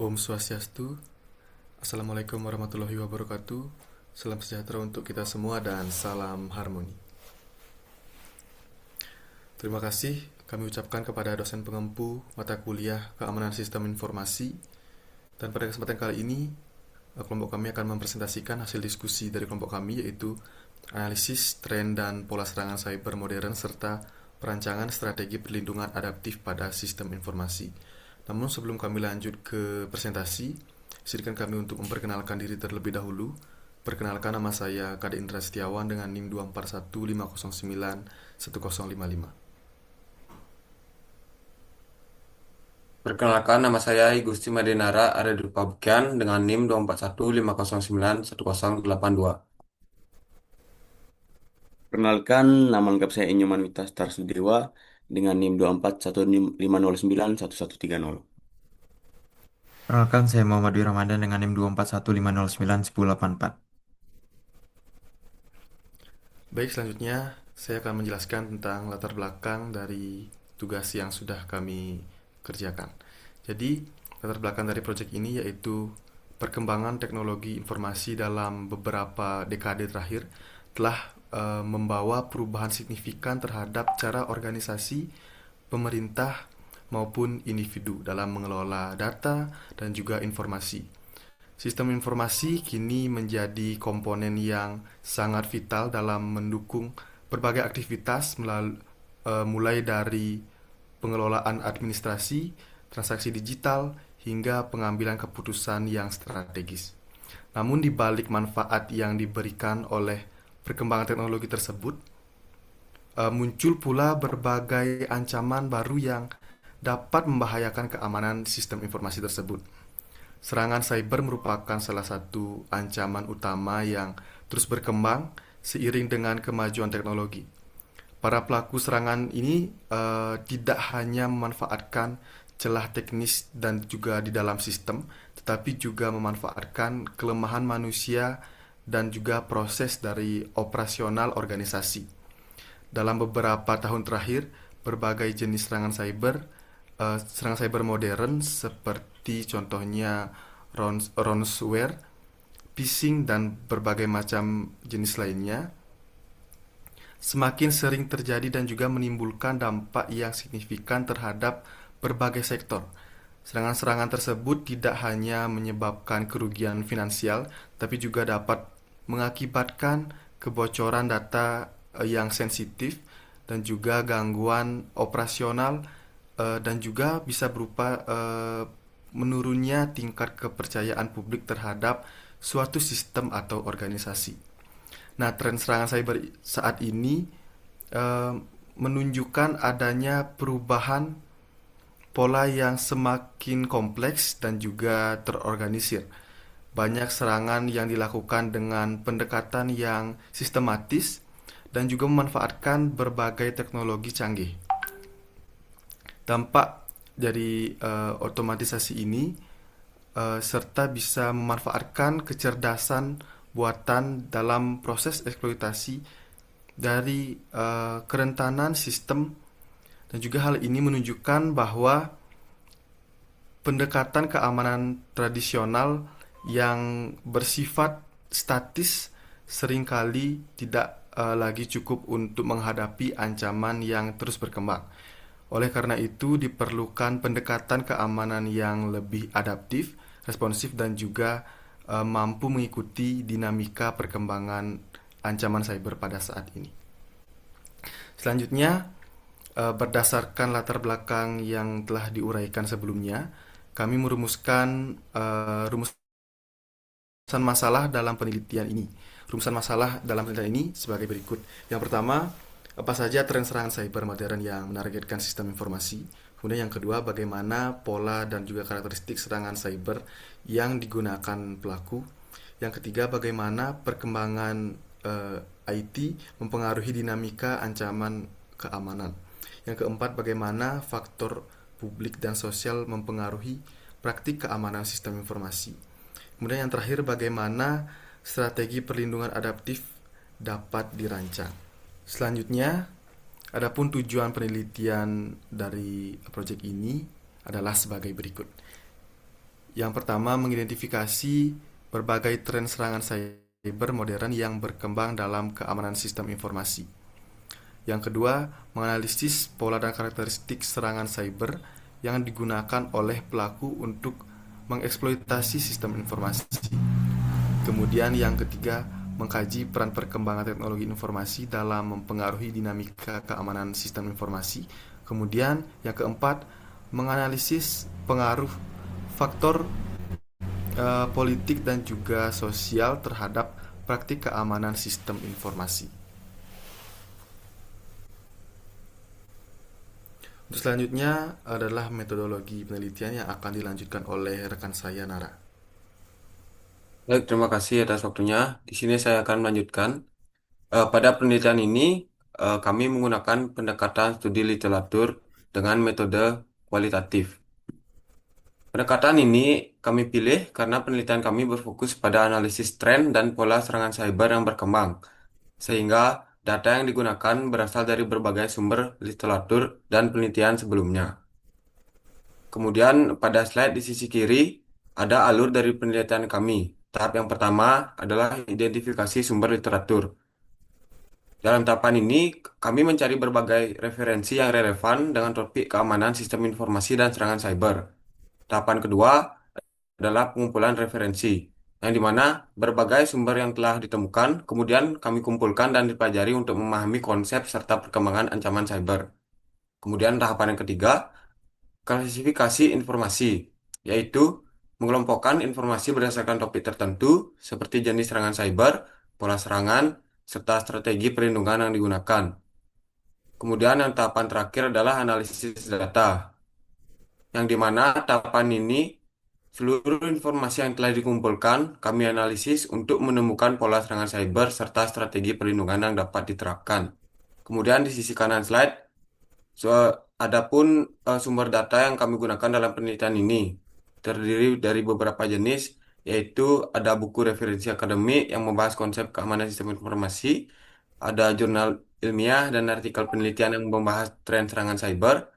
Om Swastiastu. Assalamualaikum warahmatullahi wabarakatuh. Salam sejahtera untuk kita semua dan salam harmoni. Terima kasih kami ucapkan kepada dosen pengempu mata kuliah Keamanan Sistem Informasi. Dan pada kesempatan kali ini, kelompok kami akan mempresentasikan hasil diskusi dari kelompok kami, yaitu analisis tren dan pola serangan cyber modern serta perancangan strategi perlindungan adaptif pada sistem informasi. Namun sebelum kami lanjut ke presentasi, izinkan kami untuk memperkenalkan diri terlebih dahulu. Perkenalkan, nama saya Kade Indra Setiawan dengan NIM 2415091055. Perkenalkan, nama saya Igusti Madinara Aredupa Bukian dengan NIM 2415091082. Perkenalkan, nama lengkap saya Inyoman Wita Starsudewa dengan NIM 2415091130. Perkenalkan, saya Muhammad Dwi Ramadan dengan NIM 2415091084. Baik, selanjutnya saya akan menjelaskan tentang latar belakang dari tugas yang sudah kami kerjakan. Jadi, latar belakang dari proyek ini yaitu perkembangan teknologi informasi dalam beberapa dekade terakhir telah membawa perubahan signifikan terhadap cara organisasi, pemerintah, maupun individu dalam mengelola data dan juga informasi. Sistem informasi kini menjadi komponen yang sangat vital dalam mendukung berbagai aktivitas mulai dari pengelolaan administrasi, transaksi digital, hingga pengambilan keputusan yang strategis. Namun di balik manfaat yang diberikan oleh perkembangan teknologi tersebut, muncul pula berbagai ancaman baru yang dapat membahayakan keamanan sistem informasi tersebut. Serangan cyber merupakan salah satu ancaman utama yang terus berkembang seiring dengan kemajuan teknologi. Para pelaku serangan ini tidak hanya memanfaatkan celah teknis dan juga di dalam sistem, tetapi juga memanfaatkan kelemahan manusia dan juga proses dari operasional organisasi. Dalam beberapa tahun terakhir, berbagai jenis serangan cyber modern seperti contohnya ransomware, phishing, dan berbagai macam jenis lainnya semakin sering terjadi dan juga menimbulkan dampak yang signifikan terhadap berbagai sektor. Serangan-serangan tersebut tidak hanya menyebabkan kerugian finansial, tapi juga dapat mengakibatkan kebocoran data yang sensitif dan juga gangguan operasional, dan juga bisa berupa menurunnya tingkat kepercayaan publik terhadap suatu sistem atau organisasi. Nah, tren serangan cyber saat ini eh, menunjukkan adanya perubahan pola yang semakin kompleks dan juga terorganisir. Banyak serangan yang dilakukan dengan pendekatan yang sistematis dan juga memanfaatkan berbagai teknologi canggih. Dampak dari otomatisasi ini serta bisa memanfaatkan kecerdasan buatan dalam proses eksploitasi dari kerentanan sistem, dan juga hal ini menunjukkan bahwa pendekatan keamanan tradisional yang bersifat statis seringkali tidak lagi cukup untuk menghadapi ancaman yang terus berkembang. Oleh karena itu, diperlukan pendekatan keamanan yang lebih adaptif, responsif, dan juga mampu mengikuti dinamika perkembangan ancaman cyber pada saat ini. Selanjutnya, berdasarkan latar belakang yang telah diuraikan sebelumnya, kami merumuskan rumusan masalah dalam penelitian ini. Rumusan masalah dalam penelitian ini sebagai berikut. Yang pertama, apa saja tren serangan cyber modern yang menargetkan sistem informasi? Kemudian yang kedua, bagaimana pola dan juga karakteristik serangan cyber yang digunakan pelaku? Yang ketiga, bagaimana perkembangan IT mempengaruhi dinamika ancaman keamanan? Yang keempat, bagaimana faktor publik dan sosial mempengaruhi praktik keamanan sistem informasi? Kemudian yang terakhir, bagaimana strategi perlindungan adaptif dapat dirancang? Selanjutnya, adapun tujuan penelitian dari proyek ini adalah sebagai berikut. Yang pertama, mengidentifikasi berbagai tren serangan cyber modern yang berkembang dalam keamanan sistem informasi. Yang kedua, menganalisis pola dan karakteristik serangan cyber yang digunakan oleh pelaku untuk mengeksploitasi sistem informasi. Kemudian yang ketiga, mengkaji peran perkembangan teknologi informasi dalam mempengaruhi dinamika keamanan sistem informasi. Kemudian yang keempat, menganalisis pengaruh faktor politik dan juga sosial terhadap praktik keamanan sistem informasi. Untuk selanjutnya adalah metodologi penelitian yang akan dilanjutkan oleh rekan saya, Nara. Baik, terima kasih atas waktunya. Di sini saya akan melanjutkan. Pada penelitian ini, kami menggunakan pendekatan studi literatur dengan metode kualitatif. Pendekatan ini kami pilih karena penelitian kami berfokus pada analisis tren dan pola serangan cyber yang berkembang, sehingga data yang digunakan berasal dari berbagai sumber literatur dan penelitian sebelumnya. Kemudian pada slide di sisi kiri ada alur dari penelitian kami. Tahap yang pertama adalah identifikasi sumber literatur. Dalam tahapan ini, kami mencari berbagai referensi yang relevan dengan topik keamanan sistem informasi dan serangan cyber. Tahapan kedua adalah pengumpulan referensi, yang dimana berbagai sumber yang telah ditemukan, kemudian kami kumpulkan dan dipelajari untuk memahami konsep serta perkembangan ancaman cyber. Kemudian tahapan yang ketiga, klasifikasi informasi, yaitu mengelompokkan informasi berdasarkan topik tertentu, seperti jenis serangan cyber, pola serangan, serta strategi perlindungan yang digunakan. Kemudian yang tahapan terakhir adalah analisis data, yang dimana tahapan ini seluruh informasi yang telah dikumpulkan kami analisis untuk menemukan pola serangan cyber serta strategi perlindungan yang dapat diterapkan. Kemudian di sisi kanan slide, adapun sumber data yang kami gunakan dalam penelitian ini terdiri dari beberapa jenis, yaitu ada buku referensi akademik yang membahas konsep keamanan sistem informasi, ada jurnal ilmiah dan artikel penelitian yang membahas tren serangan cyber.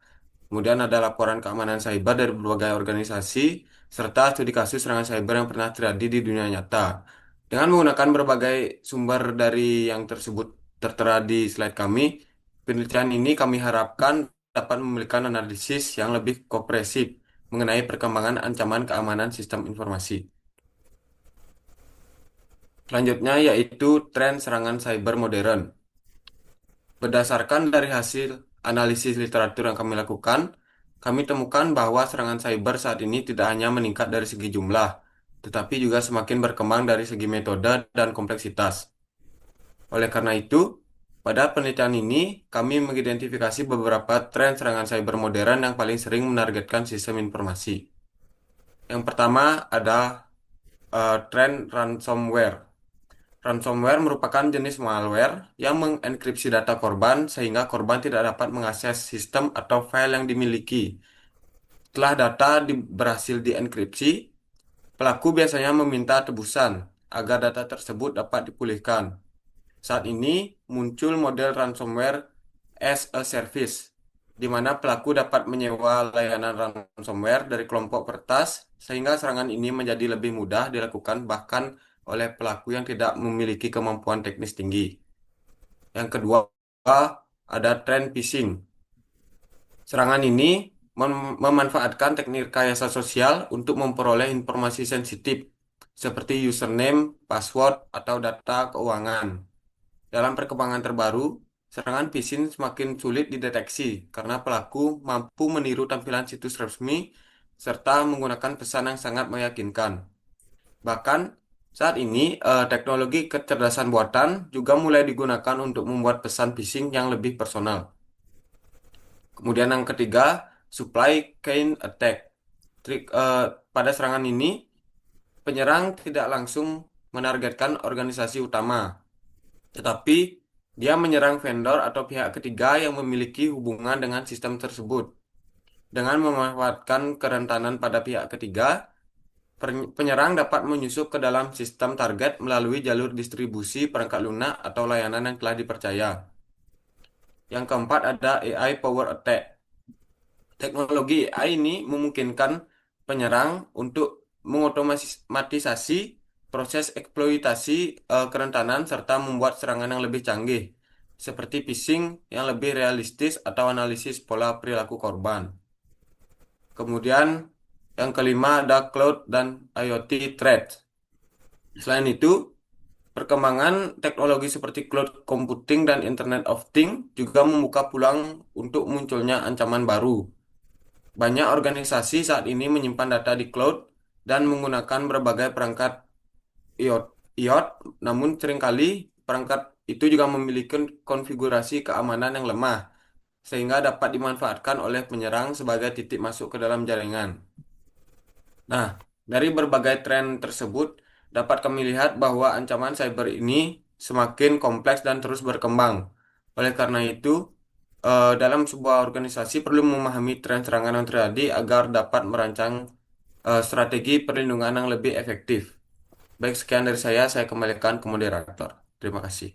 Kemudian ada laporan keamanan cyber dari berbagai organisasi, serta studi kasus serangan cyber yang pernah terjadi di dunia nyata. Dengan menggunakan berbagai sumber dari yang tersebut tertera di slide kami, penelitian ini kami harapkan dapat memberikan analisis yang lebih komprehensif mengenai perkembangan ancaman keamanan sistem informasi. Selanjutnya yaitu tren serangan cyber modern. Berdasarkan dari hasil analisis literatur yang kami lakukan, kami temukan bahwa serangan cyber saat ini tidak hanya meningkat dari segi jumlah, tetapi juga semakin berkembang dari segi metode dan kompleksitas. Oleh karena itu, pada penelitian ini, kami mengidentifikasi beberapa tren serangan cyber modern yang paling sering menargetkan sistem informasi. Yang pertama ada tren ransomware. Ransomware merupakan jenis malware yang mengenkripsi data korban sehingga korban tidak dapat mengakses sistem atau file yang dimiliki. Setelah data berhasil dienkripsi, pelaku biasanya meminta tebusan agar data tersebut dapat dipulihkan. Saat ini muncul model ransomware as a service, di mana pelaku dapat menyewa layanan ransomware dari kelompok peretas, sehingga serangan ini menjadi lebih mudah dilakukan bahkan oleh pelaku yang tidak memiliki kemampuan teknis tinggi. Yang kedua, ada tren phishing. Serangan ini memanfaatkan teknik rekayasa sosial untuk memperoleh informasi sensitif seperti username, password, atau data keuangan. Dalam perkembangan terbaru, serangan phishing semakin sulit dideteksi karena pelaku mampu meniru tampilan situs resmi serta menggunakan pesan yang sangat meyakinkan. Bahkan saat ini teknologi kecerdasan buatan juga mulai digunakan untuk membuat pesan phishing yang lebih personal. Kemudian yang ketiga, supply chain attack. Pada serangan ini, penyerang tidak langsung menargetkan organisasi utama, tetapi dia menyerang vendor atau pihak ketiga yang memiliki hubungan dengan sistem tersebut. Dengan memanfaatkan kerentanan pada pihak ketiga, penyerang dapat menyusup ke dalam sistem target melalui jalur distribusi perangkat lunak atau layanan yang telah dipercaya. Yang keempat ada AI power attack. Teknologi AI ini memungkinkan penyerang untuk mengotomatisasi proses eksploitasi kerentanan serta membuat serangan yang lebih canggih, seperti phishing yang lebih realistis atau analisis pola perilaku korban. Kemudian yang kelima ada cloud dan IoT threat. Selain itu, perkembangan teknologi seperti cloud computing dan Internet of Things juga membuka peluang untuk munculnya ancaman baru. Banyak organisasi saat ini menyimpan data di cloud dan menggunakan berbagai perangkat IoT, IoT, namun seringkali perangkat itu juga memiliki konfigurasi keamanan yang lemah, sehingga dapat dimanfaatkan oleh penyerang sebagai titik masuk ke dalam jaringan. Nah, dari berbagai tren tersebut, dapat kami lihat bahwa ancaman cyber ini semakin kompleks dan terus berkembang. Oleh karena itu, dalam sebuah organisasi perlu memahami tren serangan yang terjadi agar dapat merancang strategi perlindungan yang lebih efektif. Baik, sekian dari saya kembalikan ke moderator. Terima kasih.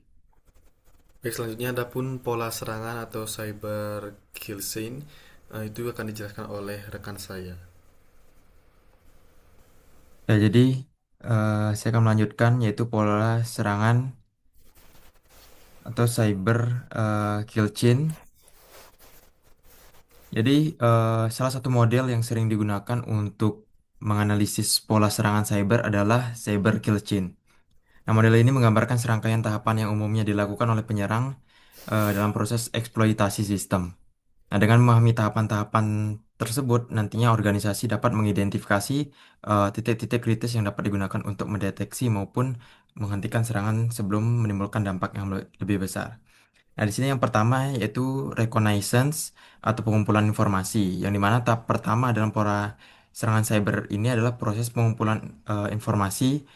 Baik, selanjutnya ada pun pola serangan atau cyber kill chain. Itu akan dijelaskan oleh rekan saya. Ya, jadi saya akan melanjutkan yaitu pola serangan atau cyber kill chain. Jadi salah satu model yang sering digunakan untuk menganalisis pola serangan cyber adalah cyber kill chain. Nah, model ini menggambarkan serangkaian tahapan yang umumnya dilakukan oleh penyerang dalam proses eksploitasi sistem. Nah, dengan memahami tahapan-tahapan tersebut, nantinya organisasi dapat mengidentifikasi titik-titik kritis yang dapat digunakan untuk mendeteksi maupun menghentikan serangan sebelum menimbulkan dampak yang lebih besar. Nah, di sini yang pertama yaitu reconnaissance atau pengumpulan informasi, yang dimana tahap pertama dalam pola serangan cyber ini adalah proses pengumpulan informasi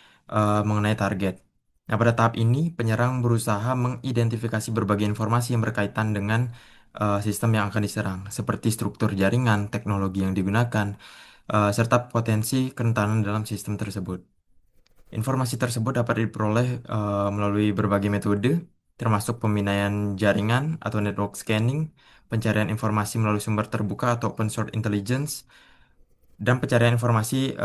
mengenai target. Nah, pada tahap ini penyerang berusaha mengidentifikasi berbagai informasi yang berkaitan dengan sistem yang akan diserang, seperti struktur jaringan, teknologi yang digunakan, serta potensi kerentanan dalam sistem tersebut. Informasi tersebut dapat diperoleh melalui berbagai metode, termasuk pemindahan jaringan atau network scanning, pencarian informasi melalui sumber terbuka atau open source intelligence, dan pencarian informasi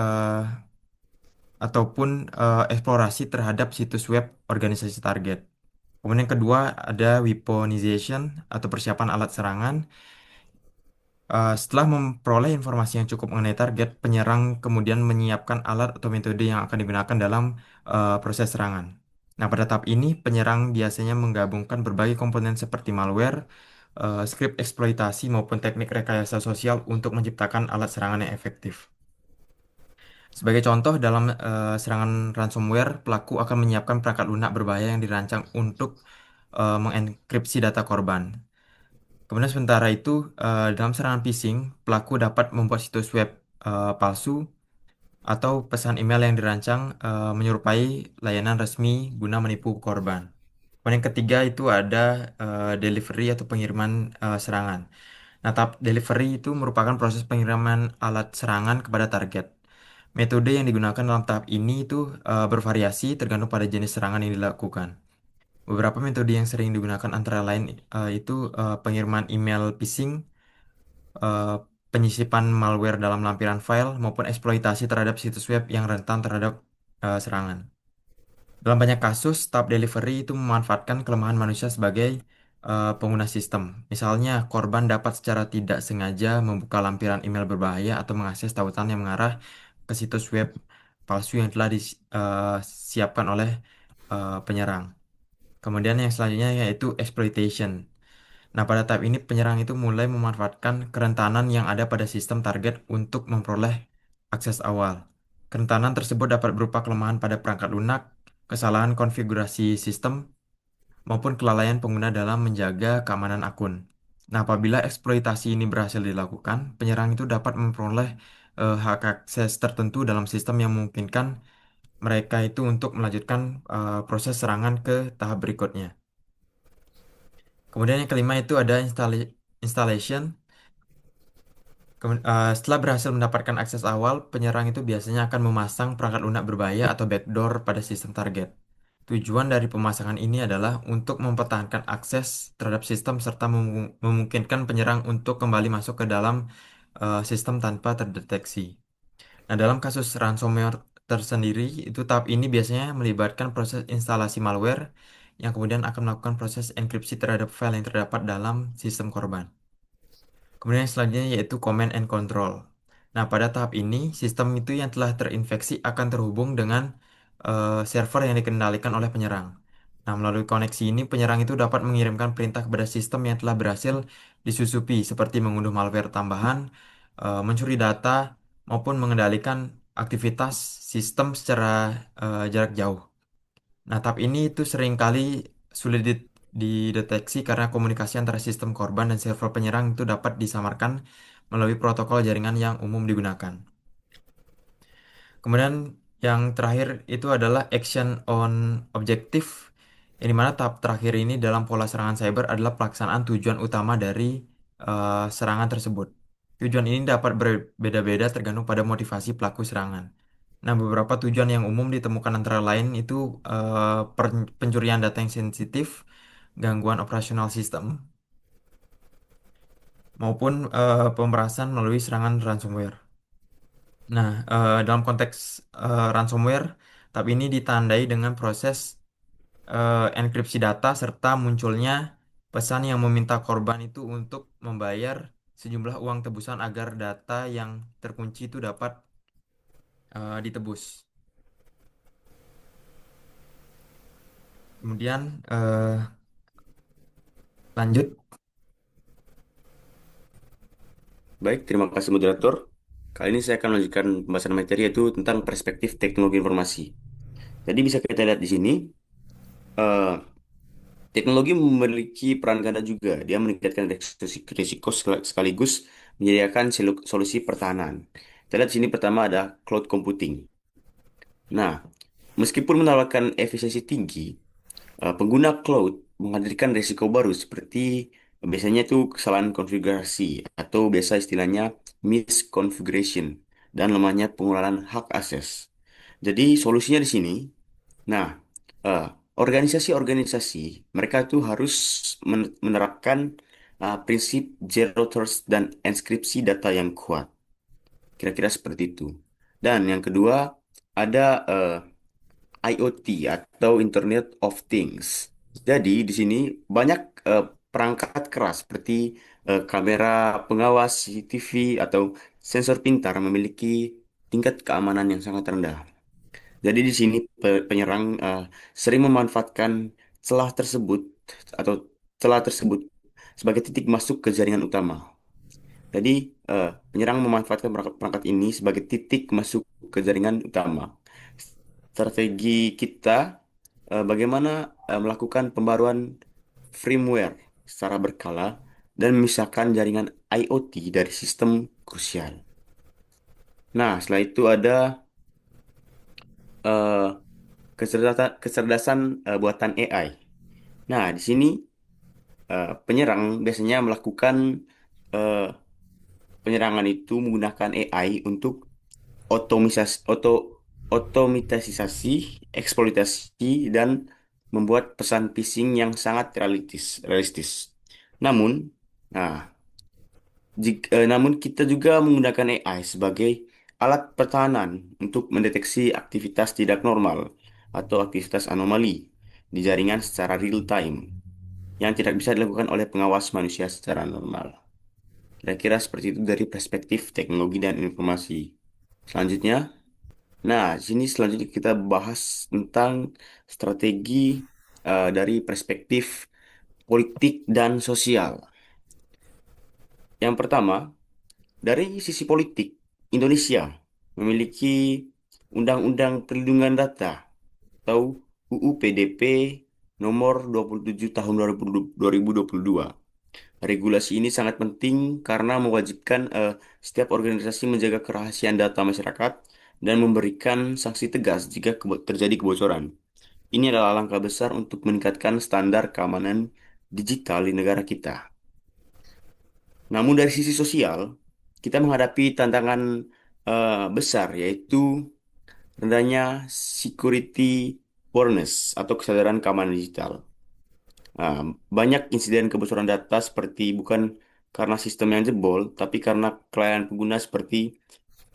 ataupun eksplorasi terhadap situs web organisasi target. Kemudian yang kedua ada weaponization atau persiapan alat serangan. Setelah memperoleh informasi yang cukup mengenai target, penyerang kemudian menyiapkan alat atau metode yang akan digunakan dalam proses serangan. Nah, pada tahap ini, penyerang biasanya menggabungkan berbagai komponen seperti malware, skrip eksploitasi, maupun teknik rekayasa sosial untuk menciptakan alat serangan yang efektif. Sebagai contoh, dalam serangan ransomware, pelaku akan menyiapkan perangkat lunak berbahaya yang dirancang untuk mengenkripsi data korban. Kemudian sementara itu, dalam serangan phishing, pelaku dapat membuat situs web palsu atau pesan email yang dirancang menyerupai layanan resmi guna menipu korban. Kemudian yang ketiga itu ada delivery atau pengiriman serangan. Nah, tahap delivery itu merupakan proses pengiriman alat serangan kepada target. Metode yang digunakan dalam tahap ini itu bervariasi tergantung pada jenis serangan yang dilakukan. Beberapa metode yang sering digunakan antara lain itu pengiriman email phishing, eh, penyisipan malware dalam lampiran file, maupun eksploitasi terhadap situs web yang rentan terhadap serangan. Dalam banyak kasus, tahap delivery itu memanfaatkan kelemahan manusia sebagai pengguna sistem. Misalnya, korban dapat secara tidak sengaja membuka lampiran email berbahaya atau mengakses tautan yang mengarah ke situs web palsu yang telah disiapkan oleh penyerang. Kemudian yang selanjutnya yaitu exploitation. Nah, pada tahap ini penyerang itu mulai memanfaatkan kerentanan yang ada pada sistem target untuk memperoleh akses awal. Kerentanan tersebut dapat berupa kelemahan pada perangkat lunak, kesalahan konfigurasi sistem, maupun kelalaian pengguna dalam menjaga keamanan akun. Nah, apabila eksploitasi ini berhasil dilakukan, penyerang itu dapat memperoleh hak akses tertentu dalam sistem yang memungkinkan mereka itu untuk melanjutkan proses serangan ke tahap berikutnya. Kemudian yang kelima itu ada installation. Setelah berhasil mendapatkan akses awal, penyerang itu biasanya akan memasang perangkat lunak berbahaya atau backdoor pada sistem target. Tujuan dari pemasangan ini adalah untuk mempertahankan akses terhadap sistem serta memungkinkan penyerang untuk kembali masuk ke dalam sistem tanpa terdeteksi. Nah, dalam kasus ransomware tersendiri, itu tahap ini biasanya melibatkan proses instalasi malware yang kemudian akan melakukan proses enkripsi terhadap file yang terdapat dalam sistem korban. Kemudian yang selanjutnya yaitu command and control. Nah, pada tahap ini, sistem itu yang telah terinfeksi akan terhubung dengan server yang dikendalikan oleh penyerang. Nah, melalui koneksi ini, penyerang itu dapat mengirimkan perintah kepada sistem yang telah berhasil disusupi, seperti mengunduh malware tambahan, mencuri data, maupun mengendalikan aktivitas sistem secara jarak jauh. Nah, tahap ini itu seringkali sulit dideteksi karena komunikasi antara sistem korban dan server penyerang itu dapat disamarkan melalui protokol jaringan yang umum digunakan. Kemudian yang terakhir itu adalah action on objective, yang dimana tahap terakhir ini dalam pola serangan cyber adalah pelaksanaan tujuan utama dari serangan tersebut. Tujuan ini dapat berbeda-beda tergantung pada motivasi pelaku serangan. Nah, beberapa tujuan yang umum ditemukan antara lain itu pencurian data yang sensitif, gangguan operasional sistem, maupun pemerasan melalui serangan ransomware. Nah, dalam konteks ransomware, tab ini ditandai dengan proses enkripsi data serta munculnya pesan yang meminta korban itu untuk membayar sejumlah uang tebusan agar data yang terkunci itu dapat ditebus. Kemudian lanjut. Baik, terima kasih moderator. Kali ini saya akan melanjutkan pembahasan materi yaitu tentang perspektif teknologi informasi. Jadi bisa kita lihat di sini, eh, teknologi memiliki peran ganda juga. Dia meningkatkan risiko sekaligus menyediakan solusi pertahanan. Kita lihat di sini pertama ada cloud computing. Nah, meskipun menawarkan efisiensi tinggi, pengguna cloud menghadirkan risiko baru seperti biasanya itu kesalahan konfigurasi atau biasa istilahnya misconfiguration dan lemahnya pengelolaan hak akses. Jadi solusinya di sini, nah, eh, organisasi-organisasi mereka tuh harus menerapkan prinsip zero trust dan enkripsi data yang kuat. Kira-kira seperti itu. Dan yang kedua ada IoT atau Internet of Things. Jadi di sini banyak perangkat keras seperti kamera pengawas CCTV atau sensor pintar memiliki tingkat keamanan yang sangat rendah. Jadi di sini penyerang sering memanfaatkan celah tersebut atau celah tersebut sebagai titik masuk ke jaringan utama. Jadi penyerang memanfaatkan perangkat ini sebagai titik masuk ke jaringan utama. Strategi kita bagaimana melakukan pembaruan firmware secara berkala dan memisahkan jaringan IoT dari sistem krusial. Nah, setelah itu ada eh, kecerdasan buatan AI. Nah, di sini penyerang biasanya melakukan eh, penyerangan itu menggunakan AI untuk otomatisasi, eksploitasi, dan membuat pesan phishing yang sangat realistis. Namun, nah, namun kita juga menggunakan AI sebagai alat pertahanan untuk mendeteksi aktivitas tidak normal atau aktivitas anomali di jaringan secara real time yang tidak bisa dilakukan oleh pengawas manusia secara normal. Kira-kira seperti itu dari perspektif teknologi dan informasi. Selanjutnya, nah, sini selanjutnya kita bahas tentang strategi dari perspektif politik dan sosial. Yang pertama, dari sisi politik, Indonesia memiliki Undang-Undang Perlindungan Data atau UU PDP nomor 27 tahun 2022. Regulasi ini sangat penting karena mewajibkan setiap organisasi menjaga kerahasiaan data masyarakat dan memberikan sanksi tegas jika terjadi kebocoran. Ini adalah langkah besar untuk meningkatkan standar keamanan digital di negara kita. Namun dari sisi sosial, kita menghadapi tantangan besar yaitu rendahnya security awareness atau kesadaran keamanan digital. Nah, banyak insiden kebocoran data seperti bukan karena sistem yang jebol, tapi karena kelelahan pengguna seperti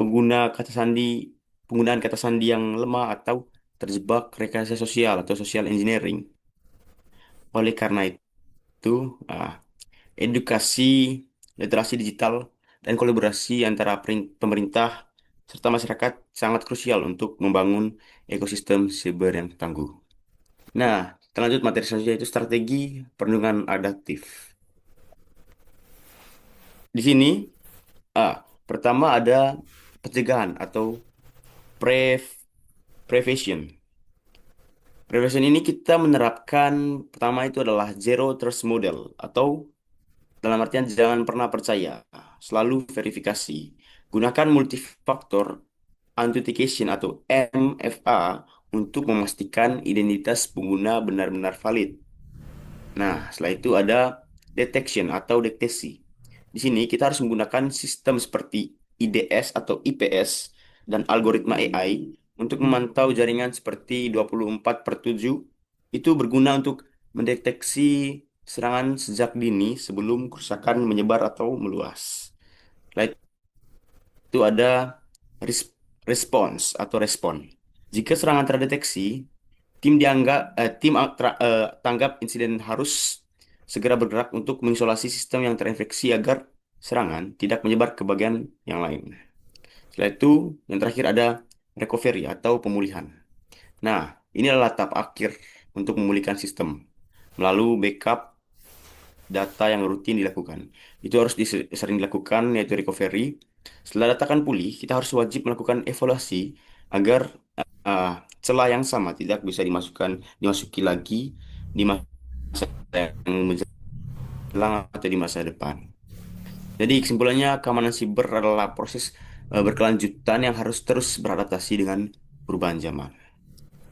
pengguna kata sandi penggunaan kata sandi yang lemah atau terjebak rekayasa sosial atau social engineering. Oleh karena itu, ah, edukasi, literasi digital, dan kolaborasi antara pemerintah serta masyarakat sangat krusial untuk membangun ekosistem siber yang tangguh. Nah, kita lanjut materi selanjutnya yaitu strategi perlindungan adaptif. Di sini, ah, pertama ada pencegahan atau pre prevention. Prevention ini kita menerapkan pertama itu adalah zero trust model atau dalam artian jangan pernah percaya, selalu verifikasi. Gunakan multifaktor authentication atau MFA untuk memastikan identitas pengguna benar-benar valid. Nah, setelah itu ada detection atau deteksi. Di sini kita harus menggunakan sistem seperti IDS atau IPS dan algoritma AI untuk memantau jaringan seperti 24/7. Itu berguna untuk mendeteksi serangan sejak dini sebelum kerusakan menyebar atau meluas. Setelah itu ada res- response atau respon. Jika serangan terdeteksi, tim tanggap insiden harus segera bergerak untuk mengisolasi sistem yang terinfeksi agar serangan tidak menyebar ke bagian yang lain. Setelah itu, yang terakhir ada recovery atau pemulihan. Nah, ini adalah tahap akhir untuk memulihkan sistem melalui backup data yang rutin dilakukan. Itu harus sering dilakukan, yaitu recovery. Setelah data akan pulih, kita harus wajib melakukan evaluasi agar uh, celah yang sama tidak bisa dimasuki lagi di masa yang menjelang atau di masa depan. Jadi kesimpulannya keamanan siber adalah proses berkelanjutan yang harus terus beradaptasi dengan perubahan zaman.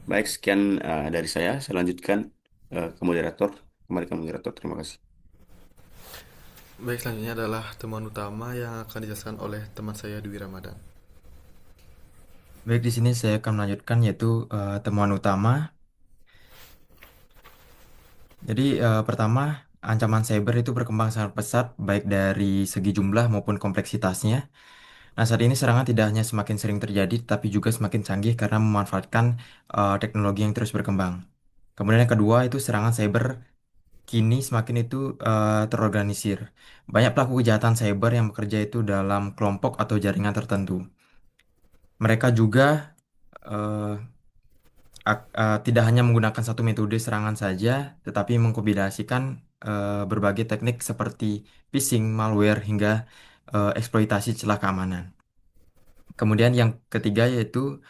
Baik, sekian dari saya lanjutkan ke moderator. Kembali ke moderator, terima kasih. Baik, selanjutnya adalah temuan utama yang akan dijelaskan oleh teman saya Dwi Ramadan. Baik, di sini saya akan melanjutkan yaitu temuan utama. Jadi pertama, ancaman cyber itu berkembang sangat pesat baik dari segi jumlah maupun kompleksitasnya. Nah, saat ini serangan tidak hanya semakin sering terjadi, tapi juga semakin canggih karena memanfaatkan teknologi yang terus berkembang. Kemudian yang kedua itu serangan cyber kini semakin itu terorganisir. Banyak pelaku kejahatan cyber yang bekerja itu dalam kelompok atau jaringan tertentu. Mereka juga eh, tidak hanya menggunakan satu metode serangan saja, tetapi mengkombinasikan berbagai teknik seperti phishing, malware, hingga eksploitasi celah keamanan. Kemudian yang ketiga yaitu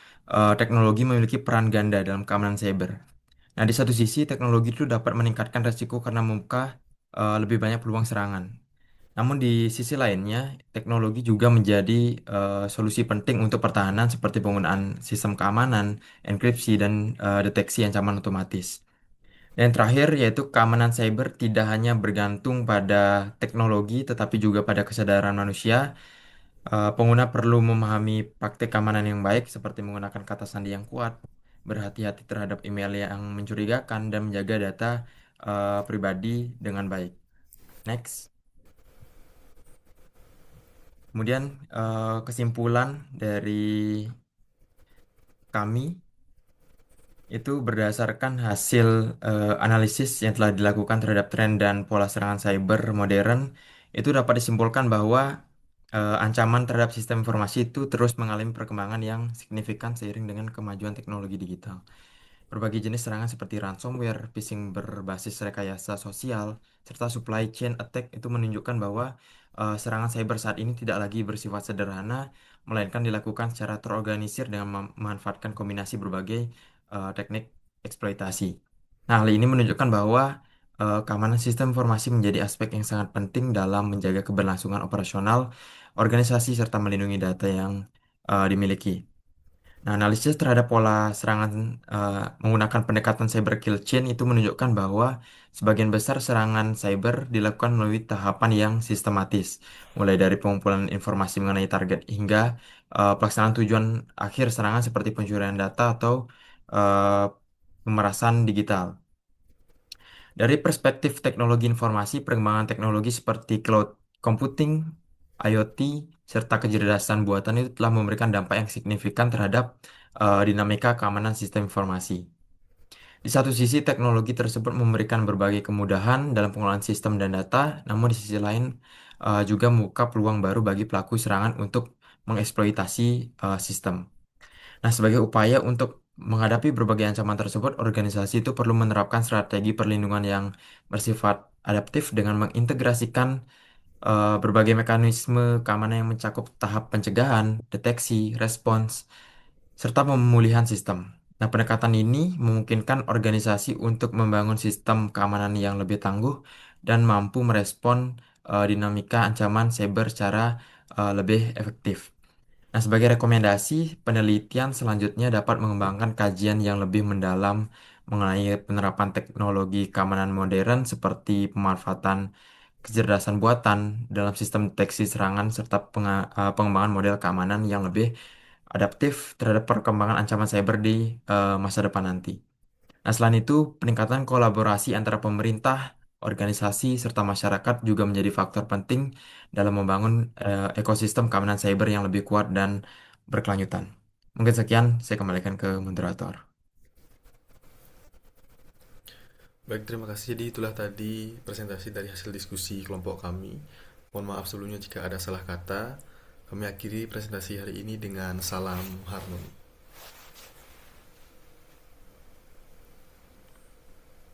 teknologi memiliki peran ganda dalam keamanan cyber. Nah, di satu sisi teknologi itu dapat meningkatkan resiko karena membuka lebih banyak peluang serangan. Namun di sisi lainnya, teknologi juga menjadi solusi penting untuk pertahanan seperti penggunaan sistem keamanan, enkripsi, dan deteksi ancaman otomatis. Dan yang terakhir yaitu keamanan cyber tidak hanya bergantung pada teknologi, tetapi juga pada kesadaran manusia. Pengguna perlu memahami praktik keamanan yang baik seperti menggunakan kata sandi yang kuat, berhati-hati terhadap email yang mencurigakan, dan menjaga data pribadi dengan baik. Next. Kemudian kesimpulan dari kami itu berdasarkan hasil analisis yang telah dilakukan terhadap tren dan pola serangan cyber modern, itu dapat disimpulkan bahwa ancaman terhadap sistem informasi itu terus mengalami perkembangan yang signifikan seiring dengan kemajuan teknologi digital. Berbagai jenis serangan seperti ransomware, phishing berbasis rekayasa sosial, serta supply chain attack itu menunjukkan bahwa serangan cyber saat ini tidak lagi bersifat sederhana, melainkan dilakukan secara terorganisir dengan memanfaatkan kombinasi berbagai teknik eksploitasi. Nah, hal ini menunjukkan bahwa keamanan sistem informasi menjadi aspek yang sangat penting dalam menjaga keberlangsungan operasional organisasi serta melindungi data yang dimiliki. Nah, analisis terhadap pola serangan menggunakan pendekatan cyber kill chain itu menunjukkan bahwa sebagian besar serangan cyber dilakukan melalui tahapan yang sistematis, mulai dari pengumpulan informasi mengenai target hingga pelaksanaan tujuan akhir serangan seperti pencurian data atau eh, pemerasan digital. Dari perspektif teknologi informasi, perkembangan teknologi seperti cloud computing, IoT, serta kecerdasan buatan itu telah memberikan dampak yang signifikan terhadap dinamika keamanan sistem informasi. Di satu sisi, teknologi tersebut memberikan berbagai kemudahan dalam pengelolaan sistem dan data, namun di sisi lain juga membuka peluang baru bagi pelaku serangan untuk mengeksploitasi sistem. Nah, sebagai upaya untuk menghadapi berbagai ancaman tersebut, organisasi itu perlu menerapkan strategi perlindungan yang bersifat adaptif dengan mengintegrasikan berbagai mekanisme keamanan yang mencakup tahap pencegahan, deteksi, respons, serta pemulihan sistem. Nah, pendekatan ini memungkinkan organisasi untuk membangun sistem keamanan yang lebih tangguh dan mampu merespon dinamika ancaman cyber secara lebih efektif. Nah, sebagai rekomendasi, penelitian selanjutnya dapat mengembangkan kajian yang lebih mendalam mengenai penerapan teknologi keamanan modern seperti pemanfaatan kecerdasan buatan dalam sistem deteksi serangan serta pengembangan model keamanan yang lebih adaptif terhadap perkembangan ancaman cyber di masa depan nanti. Nah, selain itu, peningkatan kolaborasi antara pemerintah, organisasi, serta masyarakat juga menjadi faktor penting dalam membangun ekosistem keamanan cyber yang lebih kuat dan berkelanjutan. Mungkin sekian, saya kembalikan ke moderator. Baik, terima kasih. Jadi itulah tadi presentasi dari hasil diskusi kelompok kami. Mohon maaf sebelumnya jika ada salah kata. Kami akhiri presentasi hari ini dengan salam harmoni.